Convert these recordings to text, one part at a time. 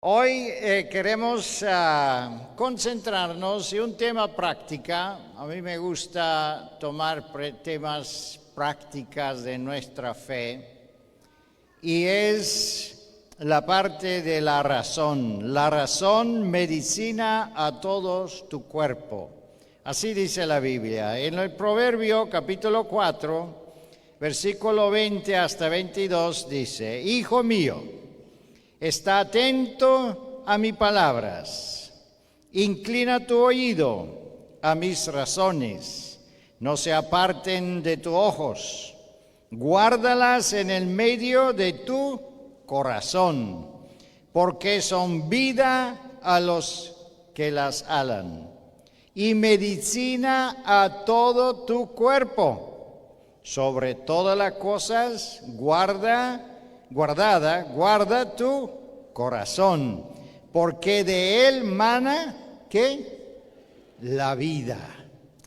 Hoy queremos concentrarnos en un tema práctica. A mí me gusta tomar temas prácticas de nuestra fe y es la parte de la razón. La razón medicina a todos tu cuerpo. Así dice la Biblia. En el Proverbio capítulo 4, versículo 20 hasta 22 dice: Hijo mío, está atento a mis palabras, inclina tu oído a mis razones, no se aparten de tus ojos, guárdalas en el medio de tu corazón, porque son vida a los que las halan y medicina a todo tu cuerpo. Sobre todas las cosas guarda tu corazón, porque de él mana, ¿qué? La vida.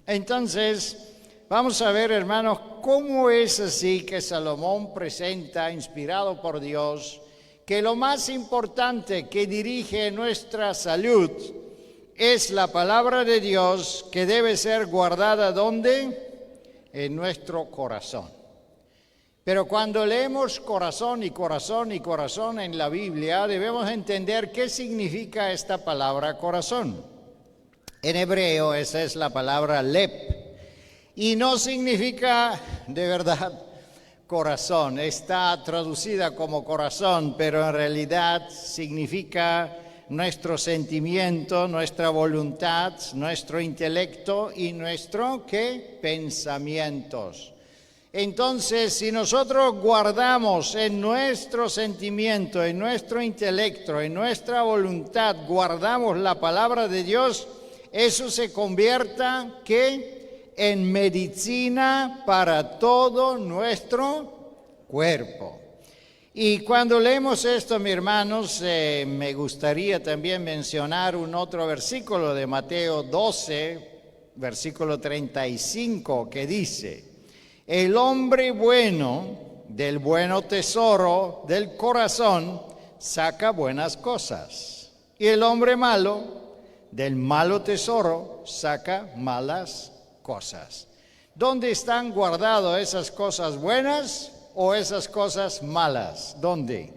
Entonces, vamos a ver, hermanos, cómo es así que Salomón presenta, inspirado por Dios, que lo más importante que dirige nuestra salud es la palabra de Dios, que debe ser guardada, ¿dónde? En nuestro corazón. Pero cuando leemos corazón y corazón y corazón en la Biblia, debemos entender qué significa esta palabra corazón. En hebreo esa es la palabra lep, y no significa de verdad corazón. Está traducida como corazón, pero en realidad significa nuestro sentimiento, nuestra voluntad, nuestro intelecto y nuestro ¿qué? Pensamientos. Entonces, si nosotros guardamos en nuestro sentimiento, en nuestro intelecto, en nuestra voluntad, guardamos la palabra de Dios, eso se convierta ¿qué? En medicina para todo nuestro cuerpo. Y cuando leemos esto, mis hermanos, me gustaría también mencionar un otro versículo de Mateo 12, versículo 35, que dice: el hombre bueno del bueno tesoro del corazón saca buenas cosas, y el hombre malo del malo tesoro saca malas cosas. ¿Dónde están guardadas esas cosas buenas o esas cosas malas? ¿Dónde?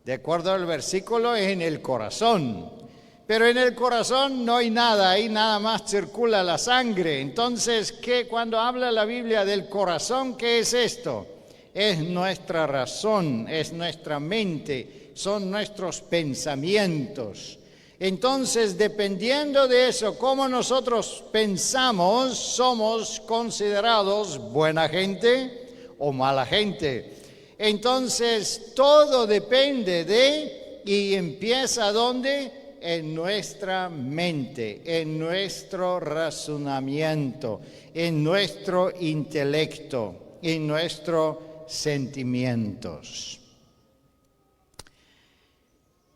De acuerdo al versículo, en el corazón. Pero en el corazón no hay nada, ahí nada más circula la sangre. Entonces, cuando habla la Biblia del corazón, ¿qué es esto? Es nuestra razón, es nuestra mente, son nuestros pensamientos. Entonces, dependiendo de eso, cómo nosotros pensamos, somos considerados buena gente o mala gente. Entonces, todo depende de, y empieza ¿dónde? En nuestra mente, en nuestro razonamiento, en nuestro intelecto, en nuestros sentimientos.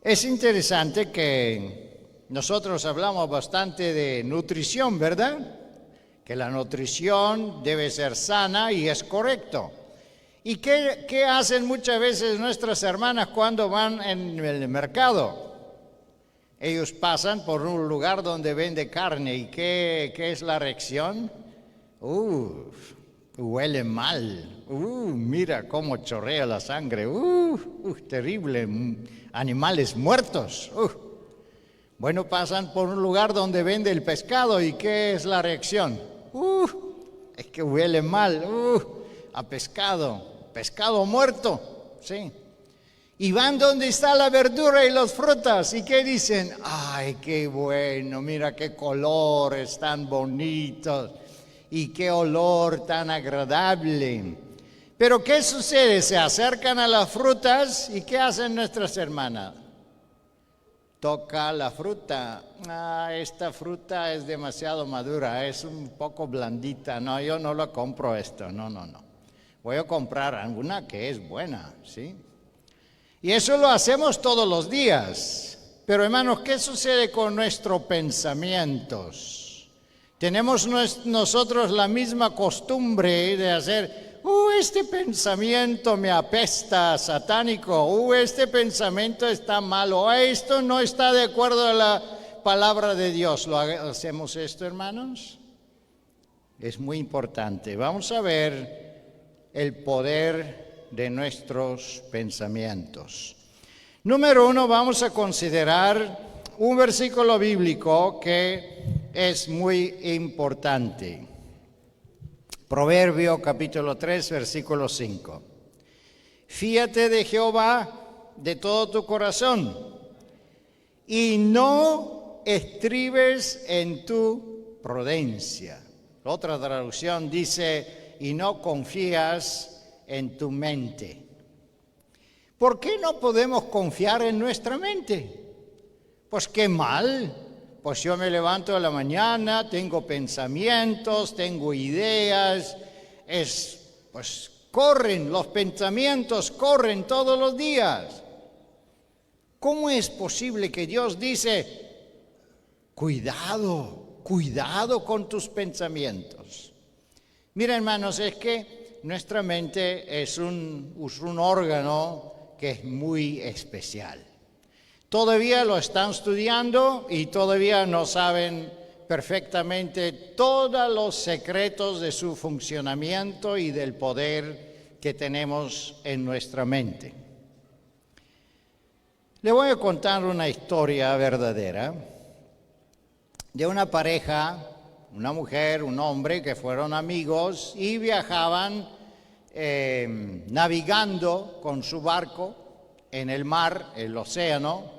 Es interesante que nosotros hablamos bastante de nutrición, ¿verdad? Que la nutrición debe ser sana y es correcto. ¿Y qué hacen muchas veces nuestras hermanas cuando van en el mercado? Ellos pasan por un lugar donde vende carne. ¿Y qué es la reacción? Huele mal. Mira cómo chorrea la sangre. Terrible. Animales muertos. Bueno, pasan por un lugar donde vende el pescado. ¿Y qué es la reacción? Es que huele mal. A pescado. Pescado muerto. Sí. Y van donde está la verdura y las frutas. ¿Y qué dicen? ¡Ay, qué bueno! Mira qué colores tan bonitos. Y qué olor tan agradable. Pero ¿qué sucede? Se acercan a las frutas. ¿Y qué hacen nuestras hermanas? Toca la fruta. Esta fruta es demasiado madura. Es un poco blandita. No, yo no lo compro esto. No. Voy a comprar alguna que es buena, ¿sí? Y eso lo hacemos todos los días. Pero hermanos, ¿qué sucede con nuestros pensamientos? Tenemos nosotros la misma costumbre de hacer, este pensamiento me apesta, satánico, este pensamiento está malo, esto no está de acuerdo a la palabra de Dios. ¿Lo hacemos esto, hermanos? Es muy importante. Vamos a ver el poder de nuestros pensamientos. Número 1, vamos a considerar un versículo bíblico que es muy importante. Proverbio capítulo 3, versículo 5. Fíate de Jehová de todo tu corazón y no estribes en tu prudencia. La otra traducción dice, y no confías en tu mente. ¿Por qué no podemos confiar en nuestra mente? Pues qué mal. Pues yo me levanto a la mañana, tengo pensamientos, tengo ideas, pues corren, los pensamientos corren todos los días. ¿Cómo es posible que Dios dice, cuidado con tus pensamientos? Mira, hermanos, es que nuestra mente es un órgano que es muy especial. Todavía lo están estudiando y todavía no saben perfectamente todos los secretos de su funcionamiento y del poder que tenemos en nuestra mente. Le voy a contar una historia verdadera de una pareja, una mujer, un hombre que fueron amigos y viajaban navegando con su barco en el mar, el océano,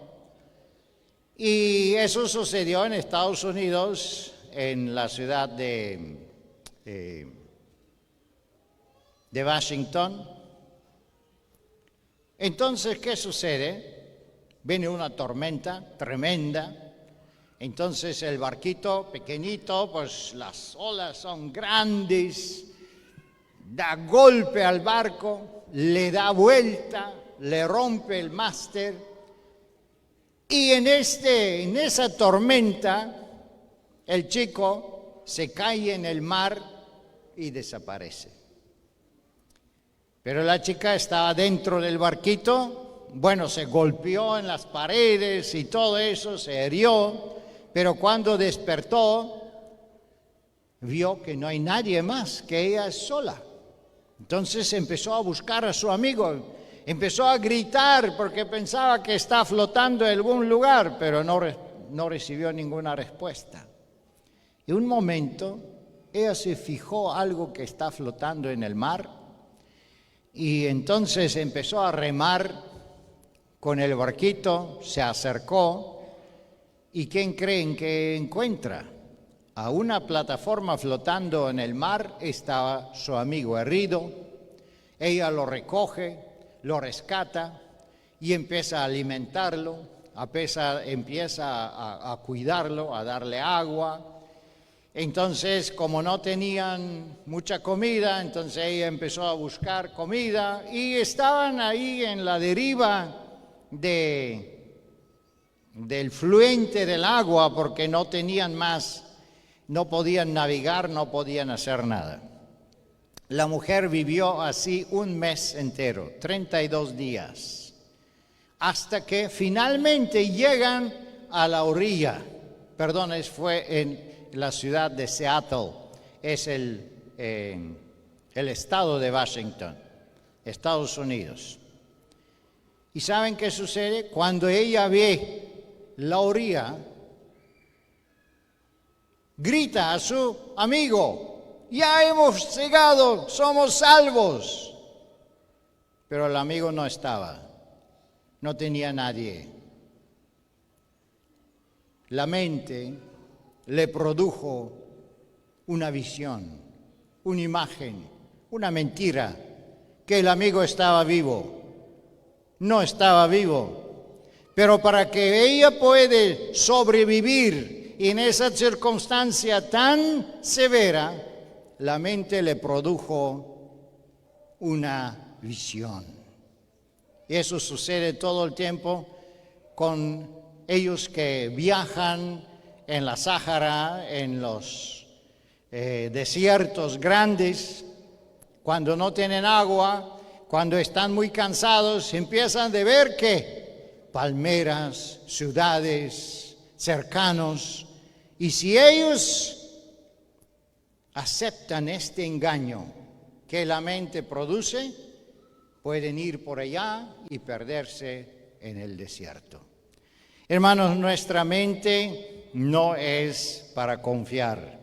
y eso sucedió en Estados Unidos, en la ciudad de Washington. Entonces, ¿qué sucede? Viene una tormenta tremenda, entonces el barquito pequeñito, pues las olas son grandes, da golpe al barco, le da vuelta, le rompe el máster y en esa tormenta el chico se cae en el mar y desaparece. Pero la chica estaba dentro del barquito, bueno, se golpeó en las paredes y todo eso, se hirió, pero cuando despertó vio que no hay nadie más, que ella es sola. Entonces empezó a buscar a su amigo, empezó a gritar porque pensaba que está flotando en algún lugar, pero no recibió ninguna respuesta. Y un momento, ella se fijó algo que está flotando en el mar y entonces empezó a remar con el barquito, se acercó y ¿quién creen que encuentra? A una plataforma flotando en el mar estaba su amigo herido. Ella lo recoge, lo rescata y empieza a alimentarlo, empieza a cuidarlo, a darle agua. Entonces, como no tenían mucha comida, entonces ella empezó a buscar comida y estaban ahí en la deriva del fluente del agua porque no tenían más. No podían navegar, no podían hacer nada. La mujer vivió así un mes entero, 32 días, hasta que finalmente llegan a la orilla. Perdón, fue en la ciudad de Seattle, es el estado de Washington, Estados Unidos. ¿Y saben qué sucede? Cuando ella ve la orilla, grita a su amigo, ya hemos llegado, somos salvos. Pero el amigo no estaba, no tenía nadie. La mente le produjo una visión, una imagen, una mentira, que el amigo estaba vivo. No estaba vivo. Pero para que ella pueda sobrevivir en esa circunstancia tan severa, la mente le produjo una visión. Y eso sucede todo el tiempo con ellos que viajan en la Sáhara, en los desiertos grandes. Cuando no tienen agua, cuando están muy cansados, empiezan a ver ¿qué? Palmeras, ciudades, cercanos. Y si ellos aceptan este engaño que la mente produce, pueden ir por allá y perderse en el desierto. Hermanos, nuestra mente no es para confiar,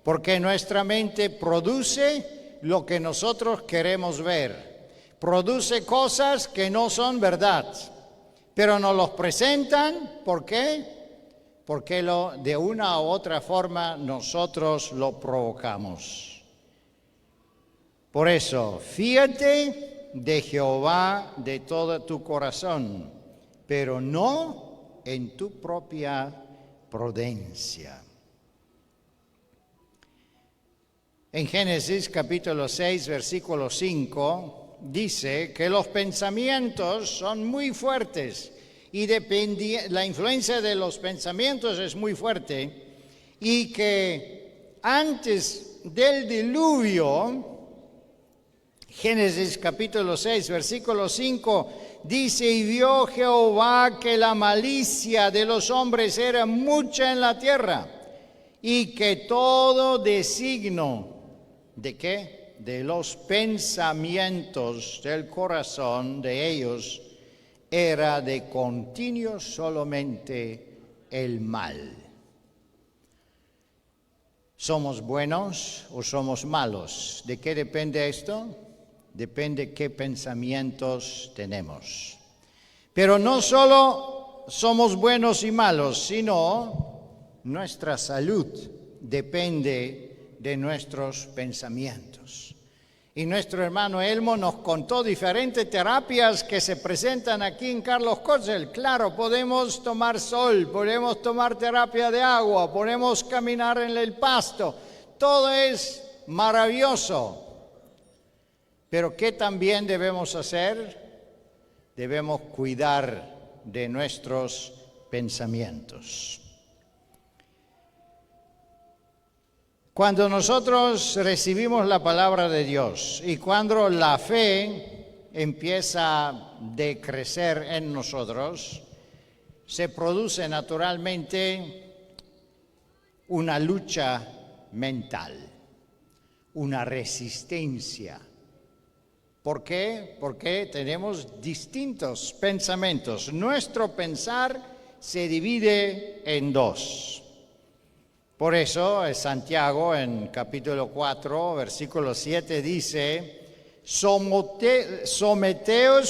porque nuestra mente produce lo que nosotros queremos ver, produce cosas que no son verdad, pero nos los presentan. ¿Por qué? Porque de una u otra forma nosotros lo provocamos. Por eso, fíjate de Jehová de todo tu corazón, pero no en tu propia prudencia. En Génesis capítulo 6, versículo 5, dice que los pensamientos son muy fuertes y la influencia de los pensamientos es muy fuerte, y que antes del diluvio, Génesis capítulo 6, versículo 5, dice: y vio Jehová que la malicia de los hombres era mucha en la tierra, y que todo designio, ¿de qué? De los pensamientos del corazón de ellos era de continuo solamente el mal. ¿Somos buenos o somos malos? ¿De qué depende esto? Depende qué pensamientos tenemos. Pero no solo somos buenos y malos, sino nuestra salud depende de nuestros pensamientos. Y nuestro hermano Elmo nos contó diferentes terapias que se presentan aquí en Carlos Kozel. Claro, podemos tomar sol, podemos tomar terapia de agua, podemos caminar en el pasto. Todo es maravilloso. Pero ¿qué también debemos hacer? Debemos cuidar de nuestros pensamientos. Cuando nosotros recibimos la palabra de Dios y cuando la fe empieza a decrecer en nosotros, se produce naturalmente una lucha mental, una resistencia. ¿Por qué? Porque tenemos distintos pensamientos. Nuestro pensar se divide en dos. Por eso Santiago en capítulo 4, versículo 7 dice: someteos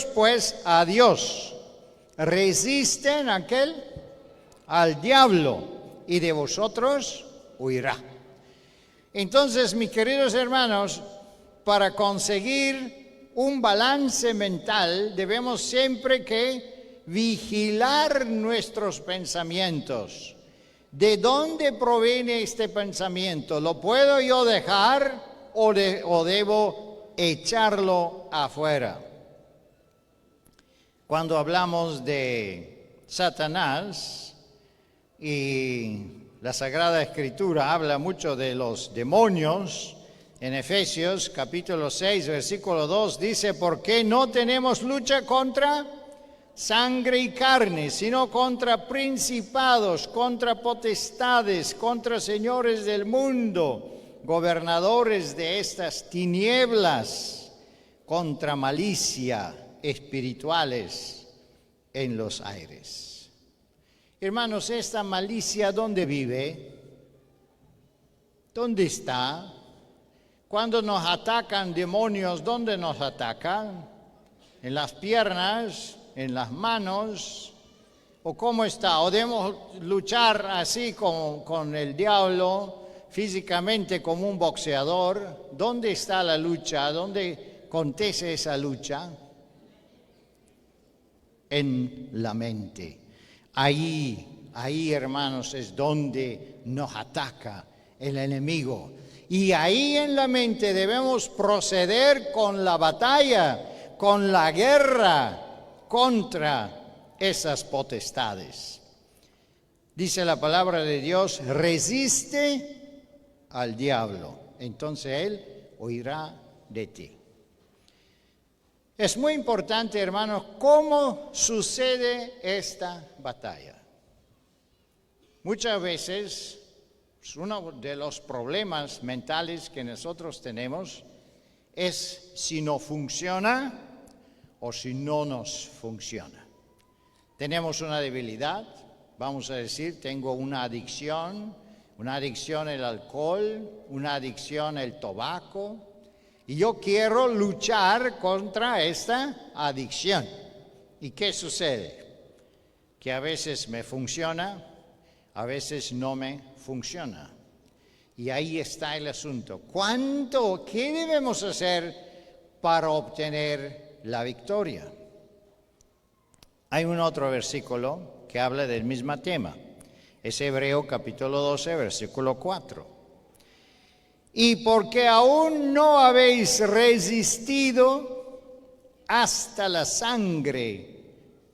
pues a Dios, resisten al diablo, y de vosotros huirá. Entonces, mis queridos hermanos, para conseguir un balance mental debemos siempre que vigilar nuestros pensamientos. ¿De dónde proviene este pensamiento? ¿Lo puedo yo dejar o debo echarlo afuera? Cuando hablamos de Satanás, y la Sagrada Escritura habla mucho de los demonios, en Efesios capítulo 6, versículo 2 dice: porque no tenemos lucha contra sangre y carne, sino contra principados, contra potestades, contra señores del mundo, gobernadores de estas tinieblas, contra malicia espirituales en los aires. Hermanos, ¿esta malicia dónde vive? ¿Dónde está? Cuando nos atacan demonios, ¿dónde nos atacan? ¿En las piernas? ¿En las manos? ¿O cómo está? ¿O debemos luchar así con el diablo físicamente como un boxeador? ¿Dónde está la lucha? ¿Dónde acontece esa lucha? En la mente. Ahí, hermanos, es donde nos ataca el enemigo. Y ahí en la mente debemos proceder con la batalla, con la guerra contra esas potestades. Dice la palabra de Dios: resiste al diablo, entonces él huirá de ti. Es muy importante, hermanos, cómo sucede esta batalla. Muchas veces, uno de los problemas mentales que nosotros tenemos es si no funciona o si no nos funciona. Tenemos una debilidad, vamos a decir, tengo una adicción al alcohol, una adicción al tabaco, y yo quiero luchar contra esta adicción. ¿Y qué sucede? Que a veces me funciona, a veces no me funciona. Y ahí está el asunto. ¿Qué debemos hacer para obtener la victoria? Hay un otro versículo que habla del mismo tema. Es Hebreo capítulo 12, versículo 4. Y porque aún no habéis resistido hasta la sangre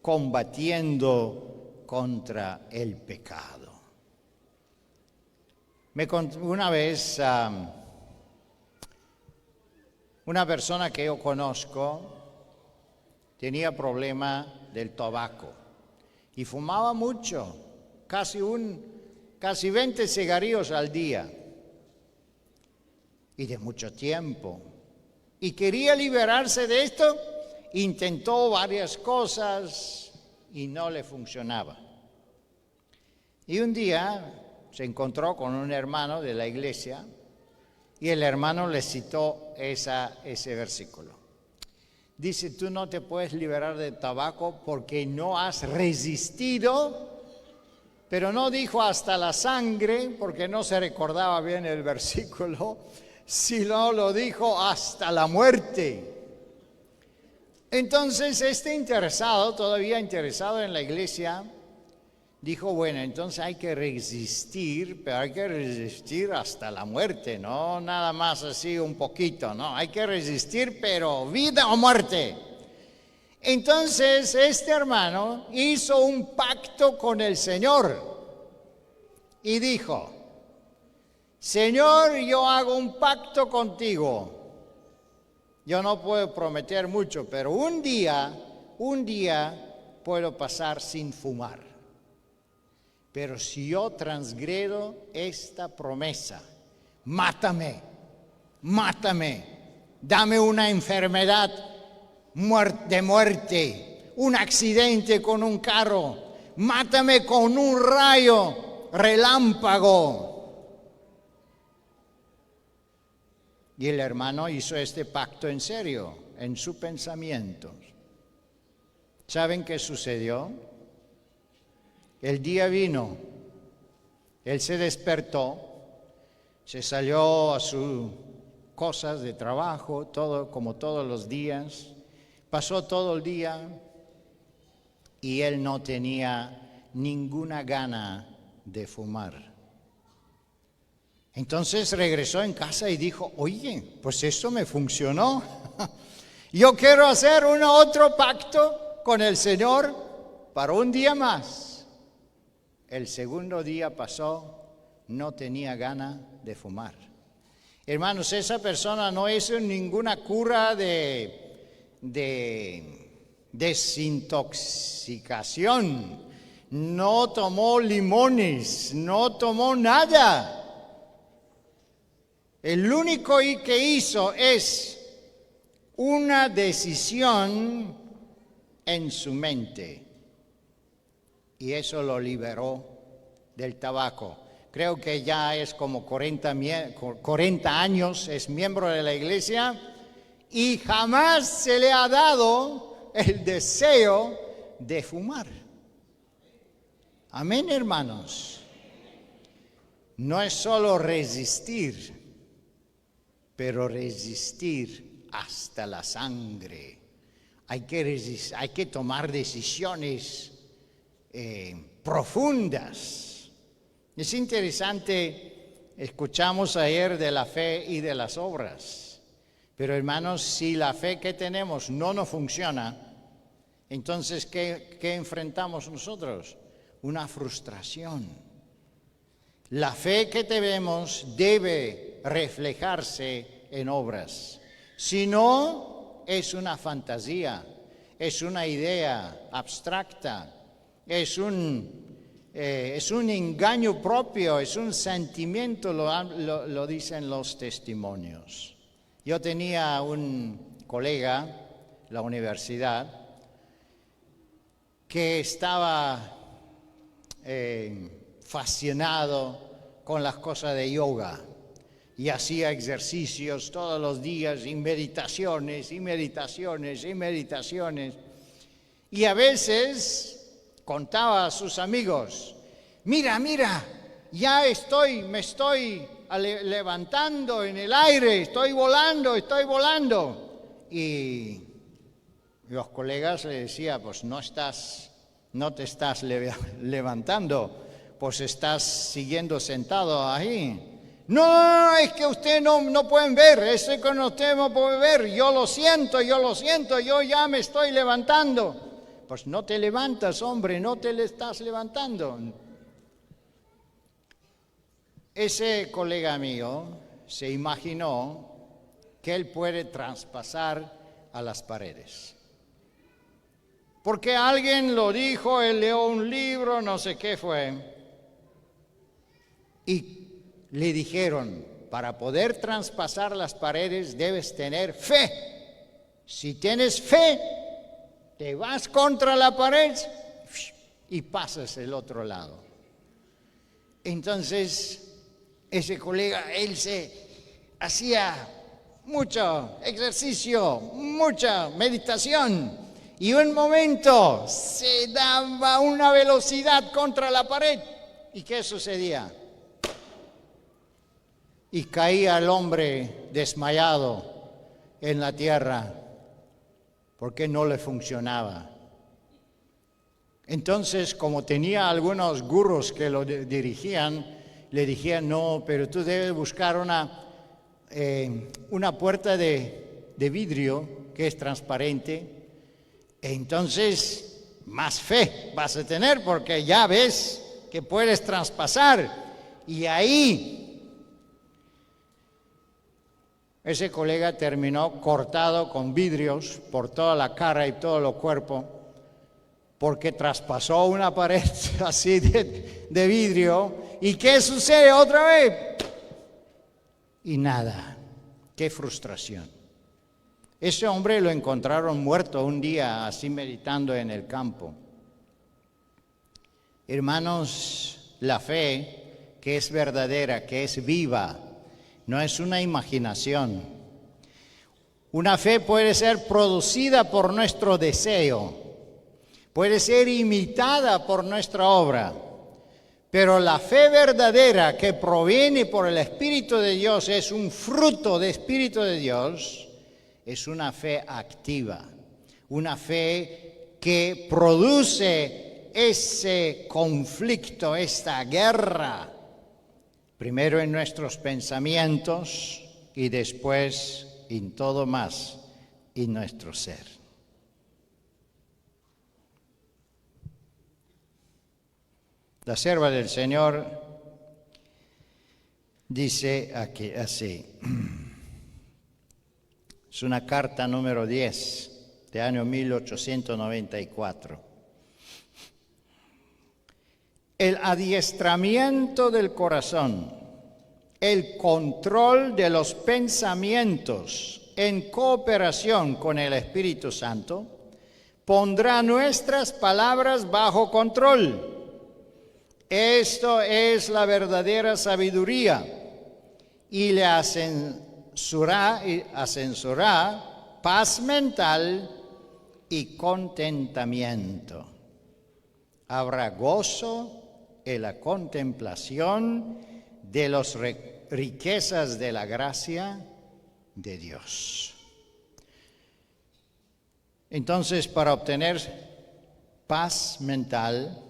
combatiendo contra el pecado. Una vez una persona que yo conozco tenía problema del tabaco y fumaba mucho, casi 20 cigarrillos al día y de mucho tiempo. Y quería liberarse de esto, intentó varias cosas y no le funcionaba. Y un día se encontró con un hermano de la iglesia y el hermano le citó ese versículo. Dice, tú no te puedes liberar del tabaco porque no has resistido, pero no dijo hasta la sangre porque no se recordaba bien el versículo, sino lo dijo hasta la muerte. Entonces todavía interesado en la iglesia, dijo, bueno, entonces hay que resistir, pero hay que resistir hasta la muerte, no nada más así un poquito, no, hay que resistir, pero vida o muerte. Entonces este hermano hizo un pacto con el Señor y dijo, Señor, yo hago un pacto contigo. Yo no puedo prometer mucho, pero un día puedo pasar sin fumar. Pero si yo transgredo esta promesa, mátame, dame una enfermedad de muerte, un accidente con un carro, mátame con un rayo, relámpago. Y el hermano hizo este pacto en serio, en su pensamiento. ¿Saben qué sucedió? El día vino, él se despertó, se salió a sus cosas de trabajo, todo como todos los días, pasó todo el día y él no tenía ninguna gana de fumar. Entonces regresó en casa y dijo, oye, pues esto me funcionó. Yo quiero hacer otro pacto con el Señor para un día más. El segundo día pasó, no tenía gana de fumar. Hermanos, esa persona no hizo ninguna cura de desintoxicación, no tomó limones, no tomó nada. El único que hizo es una decisión en su mente. Y eso lo liberó del tabaco. Creo que ya es como 40 años, es miembro de la iglesia y jamás se le ha dado el deseo de fumar. Amén, hermanos. No es solo resistir, pero resistir hasta la sangre. Hay que tomar decisiones profundas. Es interesante, escuchamos ayer de la fe y de las obras, pero hermanos, si la fe que tenemos no nos funciona, entonces ¿qué enfrentamos nosotros? Una frustración. La fe que tenemos debe reflejarse en obras. Si no, es una fantasía, es una idea abstracta, es un engaño propio, es un sentimiento, lo dicen los testimonios. Yo tenía un colega en la universidad que estaba fascinado con las cosas de yoga y hacía ejercicios todos los días y meditaciones y meditaciones y meditaciones. Y a veces contaba a sus amigos, mira, ya me estoy levantando en el aire, estoy volando. Y los colegas le decían, pues no te estás levantando, pues estás siguiendo sentado ahí. No, es que usted no pueden ver, ese que no usted no puede ver, yo lo siento, yo ya me estoy levantando. Pues no te levantas, hombre, no te le estás levantando. Ese colega mío se imaginó que él puede traspasar a las paredes. Porque alguien lo dijo, él leyó un libro, no sé qué fue. Y le dijeron, para poder traspasar las paredes debes tener fe. Si tienes fe, te vas contra la pared y pasas el otro lado. Entonces, ese colega, él se hacía mucho ejercicio, mucha meditación, y un momento se daba una velocidad contra la pared. ¿Y qué sucedía? Y caía el hombre desmayado en la tierra porque no le funcionaba. Entonces, como tenía algunos gurús que lo dirigían, le dijeron, no, pero tú debes buscar una puerta de vidrio que es transparente. Entonces, más fe vas a tener porque ya ves que puedes traspasar. Y ahí ese colega terminó cortado con vidrios por toda la cara y todo el cuerpo, porque traspasó una pared así de vidrio. ¿Y qué sucede otra vez? Y nada. ¡Qué frustración! Ese hombre lo encontraron muerto un día así meditando en el campo. Hermanos, la fe que es verdadera, que es viva, no es una imaginación. Una fe puede ser producida por nuestro deseo, puede ser imitada por nuestra obra, pero la fe verdadera que proviene por el Espíritu de Dios es un fruto del Espíritu de Dios, es una fe activa, una fe que produce ese conflicto, esta guerra, primero en nuestros pensamientos y después en todo más en nuestro ser. La sierva del Señor dice aquí así, es una carta número 10 de año 1894. El adiestramiento del corazón, el control de los pensamientos en cooperación con el Espíritu Santo, pondrá nuestras palabras bajo control. Esto es la verdadera sabiduría y le ascensorá paz mental y contentamiento. Habrá gozo en la contemplación de las riquezas de la gracia de Dios. Entonces, para obtener paz mental,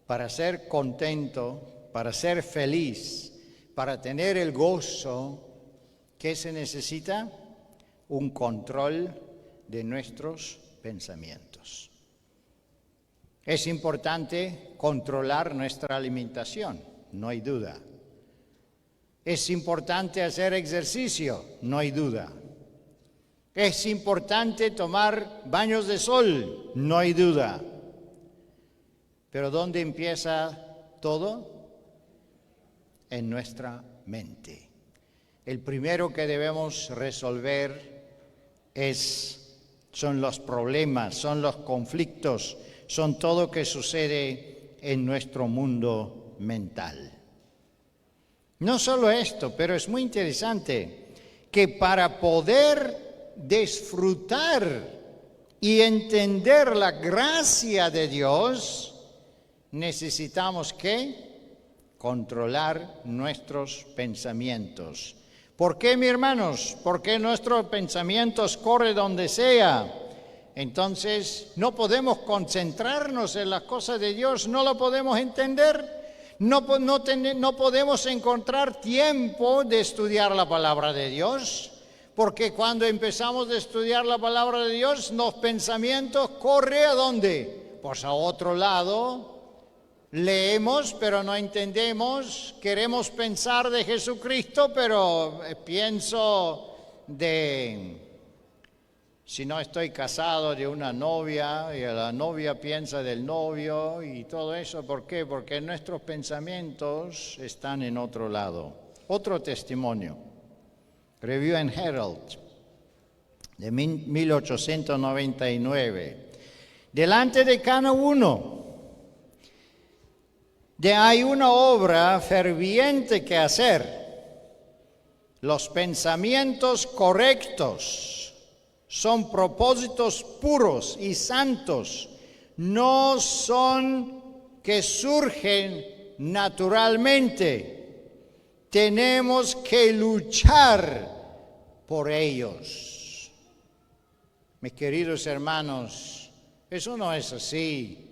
para ser contento, para ser feliz, para tener el gozo, ¿qué se necesita? Un control de nuestros pensamientos. Es importante controlar nuestra alimentación, no hay duda. Es importante hacer ejercicio, no hay duda. Es importante tomar baños de sol, no hay duda. Pero ¿dónde empieza todo? En nuestra mente. El primero que debemos resolver son los problemas, son los conflictos, son todo lo que sucede en nuestro mundo mental. No solo esto, pero es muy interesante que para poder disfrutar y entender la gracia de Dios, necesitamos ¿qué? Controlar nuestros pensamientos. ¿Por qué, mis hermanos? Porque nuestros pensamientos corren donde sea. Entonces, no podemos concentrarnos en las cosas de Dios, no lo podemos entender. No podemos encontrar tiempo de estudiar la palabra de Dios, porque cuando empezamos a estudiar la palabra de Dios, los pensamientos corren ¿a dónde? Pues a otro lado. Leemos, pero no entendemos. Queremos pensar de Jesucristo, pero pienso si no estoy casado, de una novia, y la novia piensa del novio y todo eso. ¿Por qué? Porque nuestros pensamientos están en otro lado. Otro testimonio. Review and Herald, de 1899. Delante de cada uno hay una obra ferviente que hacer. Los pensamientos correctos son propósitos puros y santos, no son que surgen naturalmente. Tenemos que luchar por ellos. Mis queridos hermanos, eso no es así.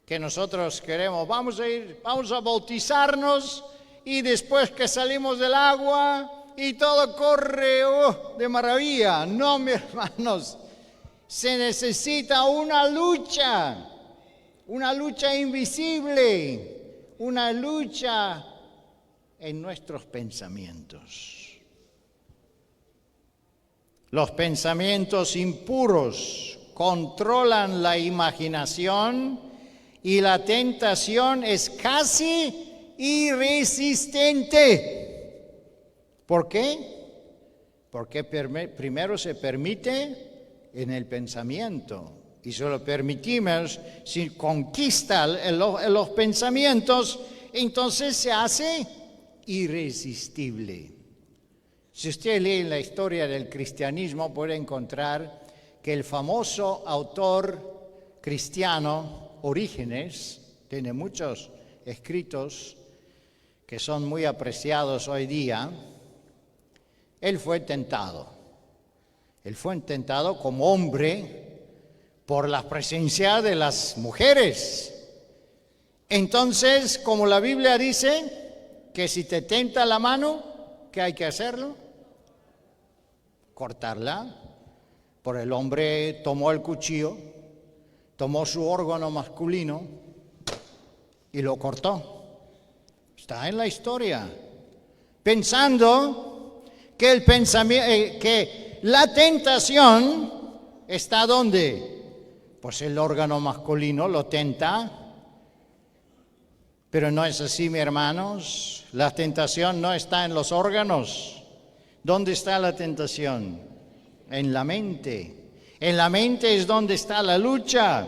Que nosotros queremos, vamos a bautizarnos y después que salimos del agua y todo corre de maravilla. No, mis hermanos, se necesita una lucha invisible, una lucha en nuestros pensamientos. Los pensamientos impuros controlan la imaginación y la tentación es casi irresistente. ¿Por qué? Porque primero se permite en el pensamiento. Y si lo permitimos, si conquista los pensamientos, entonces se hace irresistible. Si usted lee la historia del cristianismo, puede encontrar que el famoso autor cristiano Orígenes tiene muchos escritos que son muy apreciados hoy día. Él fue tentado. Él fue tentado como hombre por la presencia de las mujeres. Entonces, como la Biblia dice, que si te tenta la mano, ¿qué hay que hacerlo? Cortarla. Por el hombre tomó el cuchillo, tomó su órgano masculino y lo cortó. Está en la historia. Pensando que el pensamiento, que la tentación está ¿dónde? Pues el órgano masculino lo tenta. Pero no es así, mis hermanos. La tentación no está en los órganos. ¿Dónde está la tentación? En la mente. En la mente es donde está la lucha.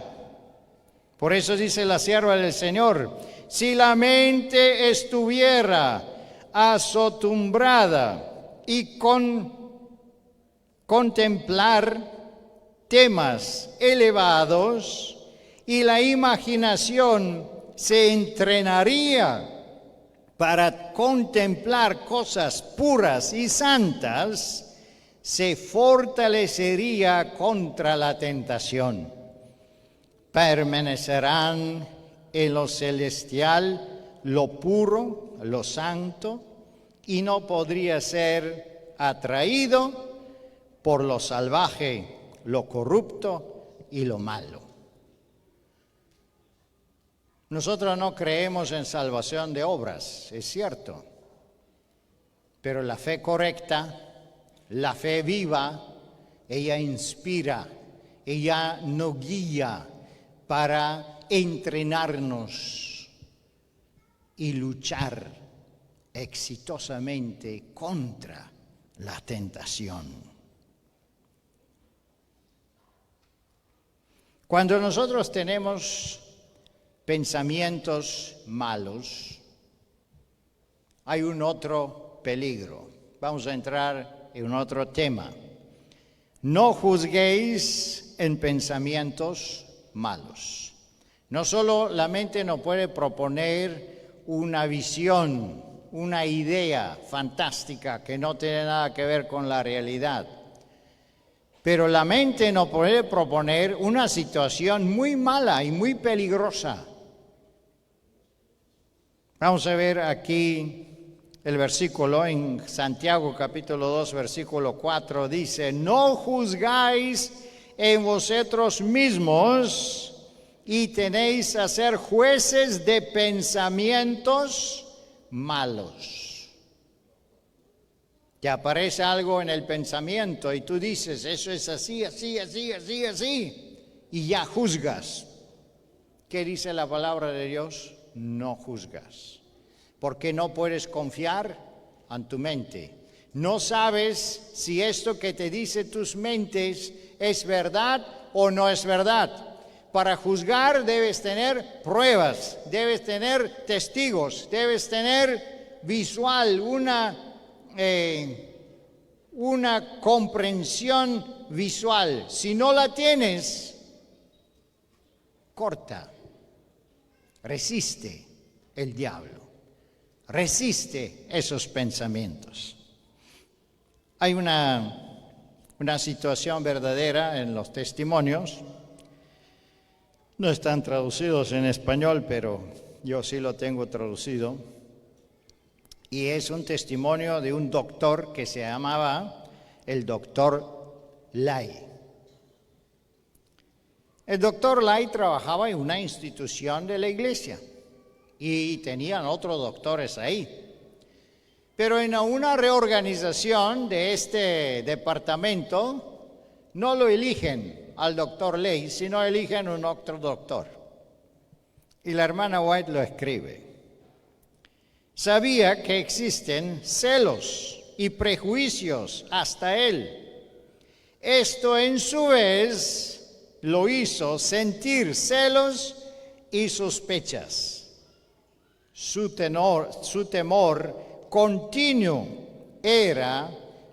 Por eso dice la sierva del Señor, si la mente estuviera asombrada y contemplar temas elevados y la imaginación se entrenaría para contemplar cosas puras y santas, se fortalecería contra la tentación. Permanecerán en lo celestial, lo puro, lo santo, y no podría ser atraído por lo salvaje, lo corrupto y lo malo. Nosotros no creemos en salvación de obras, es cierto, pero la fe correcta, la fe viva, ella inspira, ella nos guía para entrenarnos y luchar exitosamente contra la tentación. Cuando nosotros tenemos pensamientos malos, hay un otro peligro. Vamos a entrar en otro tema. No juzguéis en pensamientos malos. No solo la mente no puede proponer una visión, una idea fantástica que no tiene nada que ver con la realidad, pero la mente no puede proponer una situación muy mala y muy peligrosa. Vamos a ver aquí el versículo en Santiago capítulo 2, versículo 4, dice: no juzgáis en vosotros mismos y tenéis a ser jueces de pensamientos malos. Te aparece algo en el pensamiento y tú dices, eso es así, así, así, así, así, y ya juzgas. ¿Qué dice la palabra de Dios? No juzgas. Porque no puedes confiar en tu mente. No sabes si esto que te dice tus mentes es verdad o no es verdad. Para juzgar debes tener pruebas, debes tener testigos, debes tener visual, una comprensión visual. Si no la tienes, corta, resiste el diablo. Resiste esos pensamientos. Hay una situación verdadera en los testimonios. No están traducidos en español, pero yo sí lo tengo traducido. Y es un testimonio de un doctor que se llamaba el doctor Lai. El doctor Lai trabajaba en una institución de la iglesia. Y tenían otros doctores ahí. Pero en una reorganización de este departamento no lo eligen al doctor Ley, sino eligen un otro doctor. Y la hermana White lo escribe. Sabía que existen celos y prejuicios hasta él. Esto en su vez lo hizo sentir celos y sospechas. Su temor continuo era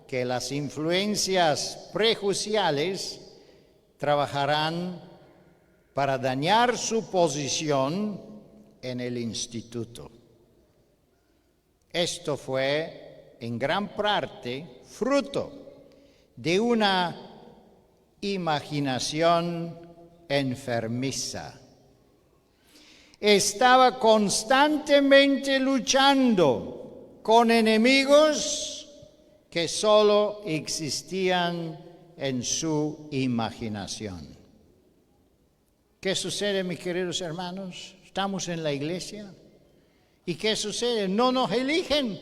que las influencias prejudiciales trabajarán para dañar su posición en el instituto. Esto fue en gran parte fruto de una imaginación enfermiza. Estaba constantemente luchando con enemigos que solo existían en su imaginación. ¿Qué sucede, mis queridos hermanos? Estamos en la iglesia. ¿Y qué sucede? No nos eligen.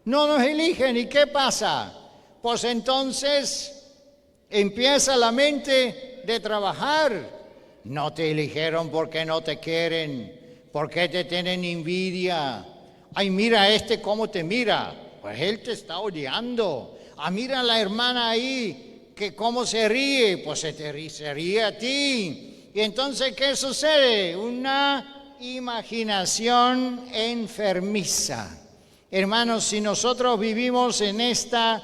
No nos eligen. ¿Y qué pasa? Pues entonces empieza la mente de trabajar. No te eligieron porque no te quieren, porque te tienen envidia. Ay, mira cómo te mira. Pues él te está odiando. Ah, mira a la hermana ahí, que cómo se ríe. Pues se ríe a ti. Y entonces, ¿qué sucede? Una imaginación enfermiza. Hermanos, si nosotros vivimos en esta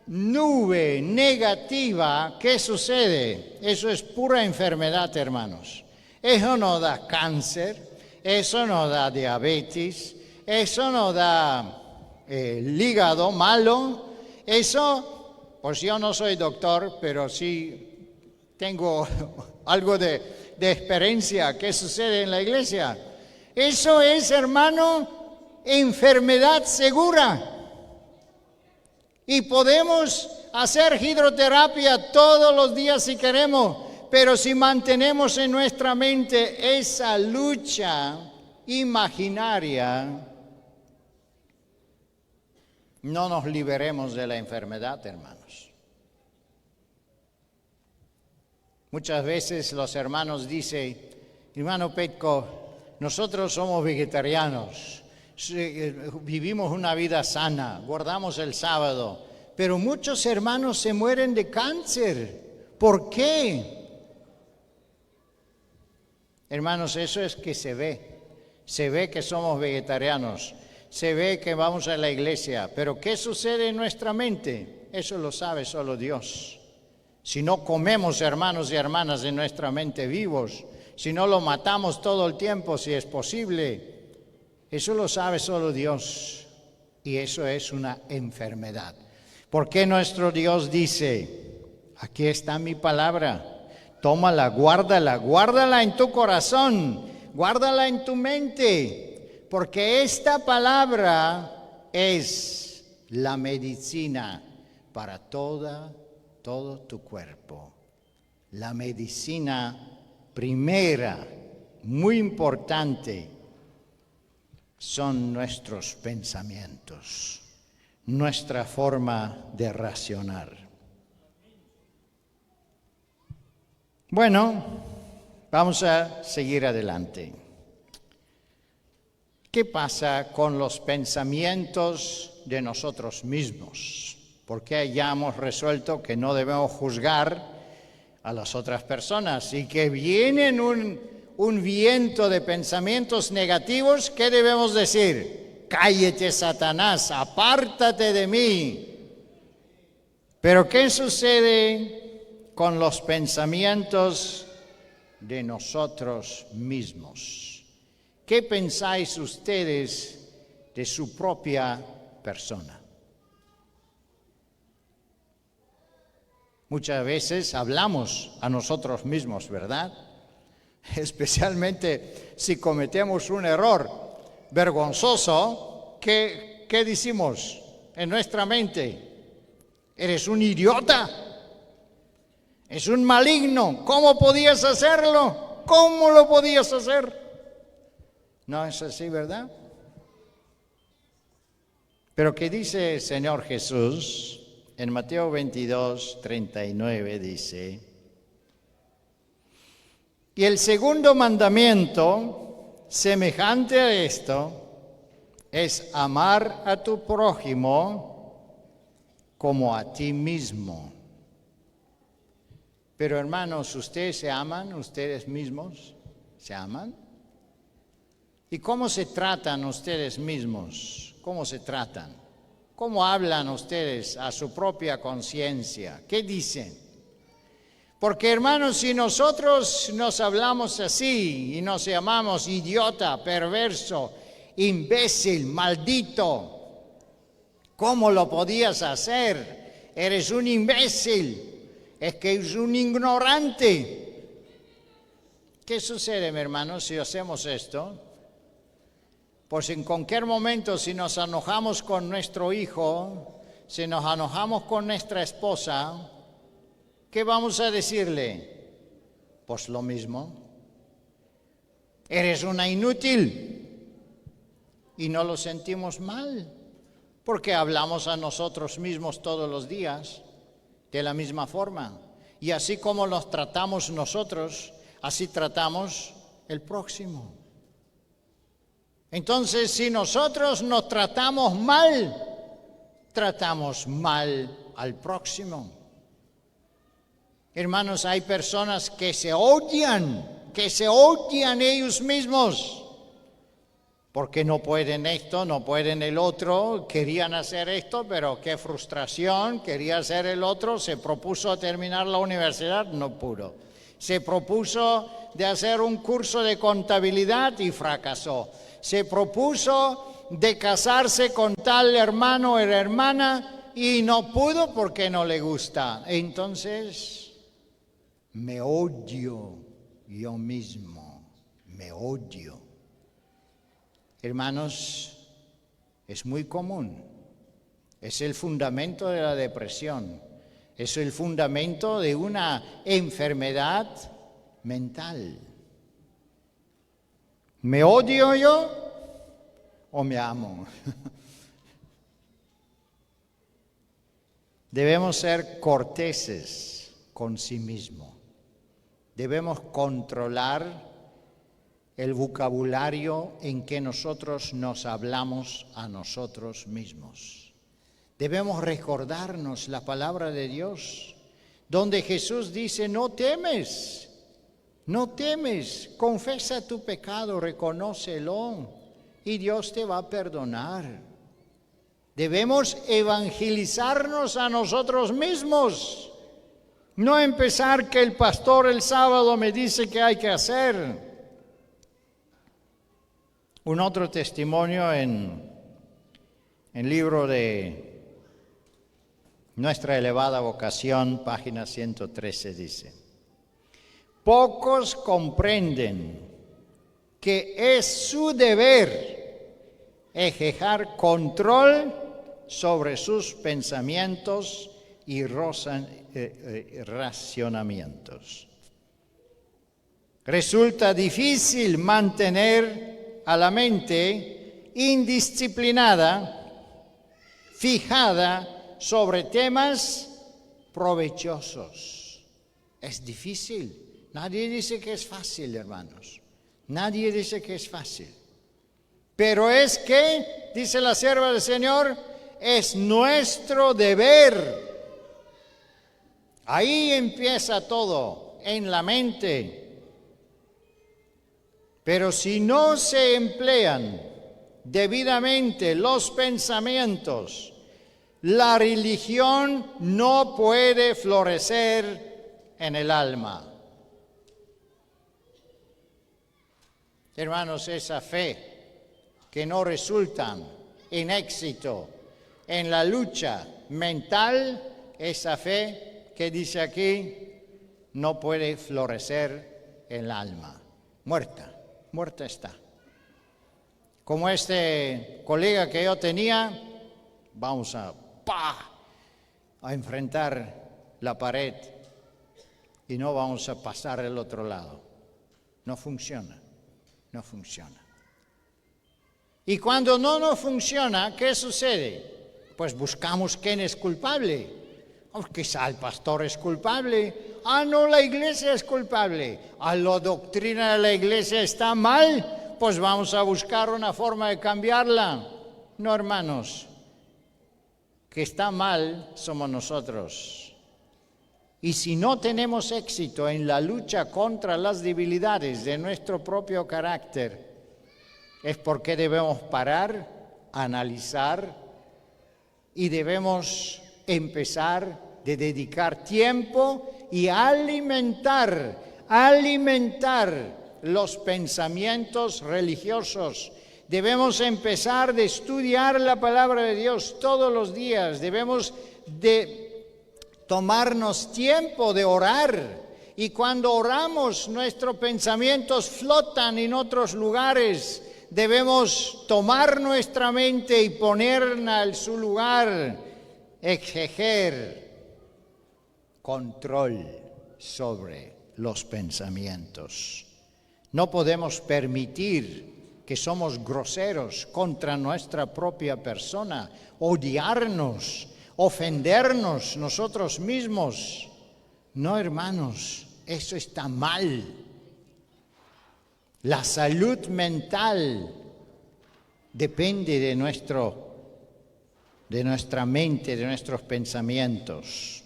nube negativa, ¿qué sucede? Eso es pura enfermedad, hermanos. Eso no da cáncer, eso no da diabetes, eso no da el hígado malo. Eso, pues yo no soy doctor, pero sí tengo algo de experiencia. ¿Qué sucede en la iglesia? Eso es, hermano, enfermedad segura. Y podemos hacer hidroterapia todos los días si queremos, pero si mantenemos en nuestra mente esa lucha imaginaria, no nos liberemos de la enfermedad, hermanos. Muchas veces los hermanos dicen, hermano Petco, nosotros somos vegetarianos, vivimos una vida sana, guardamos el sábado, pero muchos hermanos se mueren de cáncer. ¿Por qué? Hermanos, eso es que se ve que somos vegetarianos, se ve que vamos a la iglesia, pero ¿qué sucede en nuestra mente? Eso lo sabe solo Dios. Si no comemos, hermanos y hermanas, en nuestra mente vivos, si no lo matamos todo el tiempo, si es posible, eso lo sabe solo Dios. Y eso es una enfermedad. ¿Por qué nuestro Dios dice, aquí está mi palabra, tómala, guárdala en tu corazón, guárdala en tu mente, porque esta palabra es la medicina para todo tu cuerpo. La medicina primera, muy importante, son nuestros pensamientos, nuestra forma de razonar. Bueno, vamos a seguir adelante. ¿Qué pasa con los pensamientos de nosotros mismos? Porque ya hemos resuelto que no debemos juzgar a las otras personas y que vienen un viento de pensamientos negativos, ¿qué debemos decir? Cállate, Satanás, apártate de mí. Pero ¿qué sucede con los pensamientos de nosotros mismos? ¿Qué pensáis ustedes de su propia persona? Muchas veces hablamos a nosotros mismos, ¿verdad? Especialmente si cometemos un error vergonzoso, ¿qué decimos en nuestra mente? Eres un idiota, es un maligno, ¿cómo podías hacerlo? ¿Cómo lo podías hacer? No es así, ¿verdad? Pero ¿qué dice el Señor Jesús? En Mateo 22, 39 dice, y el segundo mandamiento, semejante a esto, es amar a tu prójimo como a ti mismo. Pero hermanos, ¿ustedes se aman ustedes mismos? ¿Se aman? ¿Y cómo se tratan ustedes mismos? ¿Cómo se tratan? ¿Cómo hablan ustedes a su propia conciencia? ¿Qué dicen? Porque hermanos, si nosotros nos hablamos así y nos llamamos idiota, perverso, imbécil, maldito, ¿cómo lo podías hacer? Eres un imbécil, es que eres un ignorante. ¿Qué sucede, mi hermano, si hacemos esto? Pues en cualquier momento, si nos enojamos con nuestro hijo, si nos enojamos con nuestra esposa, ¿qué vamos a decirle? Pues lo mismo. Eres una inútil. Y no lo sentimos mal, porque hablamos a nosotros mismos todos los días de la misma forma. Y así como nos tratamos nosotros, así tratamos el próximo. Entonces, si nosotros nos tratamos mal al próximo. Hermanos, hay personas que se odian ellos mismos, porque no pueden esto, no pueden el otro, querían hacer esto, pero qué frustración, quería hacer el otro, se propuso terminar la universidad, no pudo. Se propuso de hacer un curso de contabilidad y fracasó. Se propuso de casarse con tal hermano o hermana y no pudo porque no le gusta. Entonces, me odio yo mismo, me odio. Hermanos, es muy común. Es el fundamento de la depresión. Es el fundamento de una enfermedad mental. ¿Me odio yo o me amo? Debemos ser corteses con sí mismo. debemos controlar el vocabulario en que nosotros nos hablamos a nosotros mismos. Debemos recordarnos la palabra de Dios, donde Jesús dice, no temes, confiesa tu pecado, reconócelo y Dios te va a perdonar. Debemos evangelizarnos a nosotros mismos, no empezar que el pastor el sábado me dice que hay que hacer. Un otro testimonio en el libro de Nuestra elevada vocación, página 113, dice: pocos comprenden que es su deber ejercer control sobre sus pensamientos y racionamientos. Resulta difícil mantener a la mente indisciplinada, fijada sobre temas provechosos. Es difícil. Nadie dice que es fácil, hermanos. Nadie dice que es fácil. Pero es que, dice la sierva del Señor, es nuestro deber. Ahí empieza todo, en la mente. Pero si no se emplean debidamente los pensamientos, la religión no puede florecer en el alma. Hermanos, esa fe que no resulta en éxito en la lucha mental, esa fe que dice aquí, no puede florecer en el alma. Muerta está. Como este colega que yo tenía, vamos a enfrentar la pared y no vamos a pasar al otro lado. No funciona. Y cuando no funciona, ¿qué sucede? Pues buscamos quién es culpable. Quizá el pastor es culpable. No, la iglesia es culpable. La doctrina de la iglesia está mal, pues vamos a buscar una forma de cambiarla. No, hermanos, que está mal somos nosotros. Y si no tenemos éxito en la lucha contra las debilidades de nuestro propio carácter, es porque debemos parar, analizar y debemos empezar de dedicar tiempo y alimentar los pensamientos religiosos. Debemos empezar de estudiar la palabra de Dios todos los días. Debemos de tomarnos tiempo de orar. Y cuando oramos, nuestros pensamientos flotan en otros lugares. Debemos tomar nuestra mente y ponerla en su lugar. Ejercer control sobre los pensamientos. No podemos permitir que somos groseros contra nuestra propia persona, odiarnos, ofendernos nosotros mismos. No, hermanos, eso está mal. La salud mental depende de nuestra mente, de nuestros pensamientos.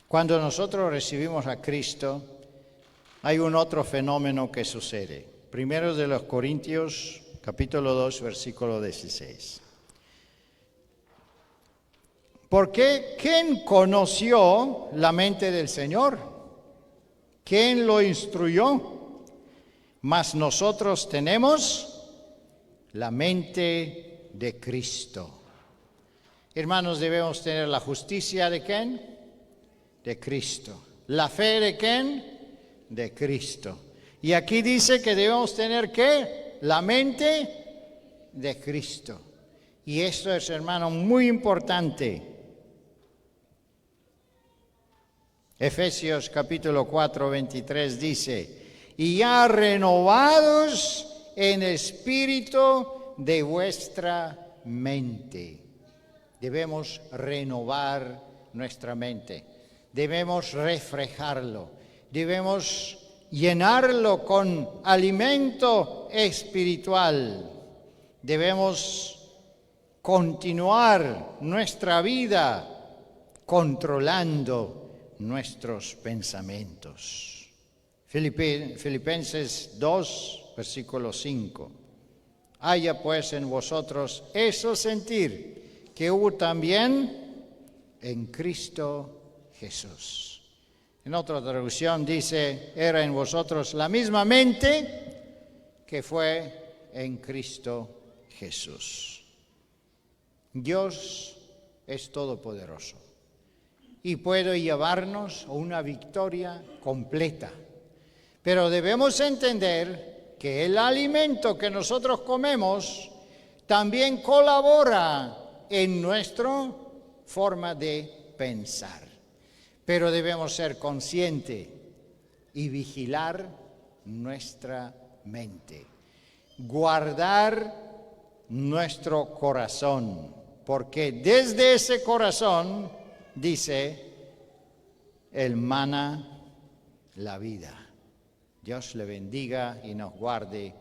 Cuando nosotros recibimos a Cristo, hay un otro fenómeno que sucede. Primero de los Corintios, capítulo 2, versículo 16. Porque ¿quién conoció la mente del Señor? ¿Quién lo instruyó? Mas nosotros tenemos la mente de Cristo. Hermanos, debemos tener la justicia de ¿quién? De Cristo. ¿La fe de quién? De Cristo. Y aquí dice que debemos tener ¿qué? La mente de Cristo. Y esto es, hermano, muy importante. Efesios capítulo 4, 23 dice: y ya renovados en espíritu de vuestra mente. Debemos renovar nuestra mente. Debemos refrescarlo. debemos llenarlo con alimento espiritual. Debemos continuar nuestra vida controlando nuestros pensamientos. Filipenses 2, versículo 5. Haya pues en vosotros ese sentir que hubo también en Cristo Jesús. En otra traducción dice, era en vosotros la misma mente que fue en Cristo Jesús. Dios es todopoderoso y puede llevarnos a una victoria completa. Pero debemos entender que el alimento que nosotros comemos también colabora en nuestra forma de pensar. Pero debemos ser conscientes y vigilar nuestra mente, guardar nuestro corazón, porque desde ese corazón, dice, emana la vida. Dios le bendiga y nos guarde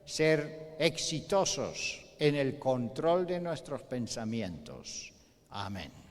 ser exitosos en el control de nuestros pensamientos. Amén.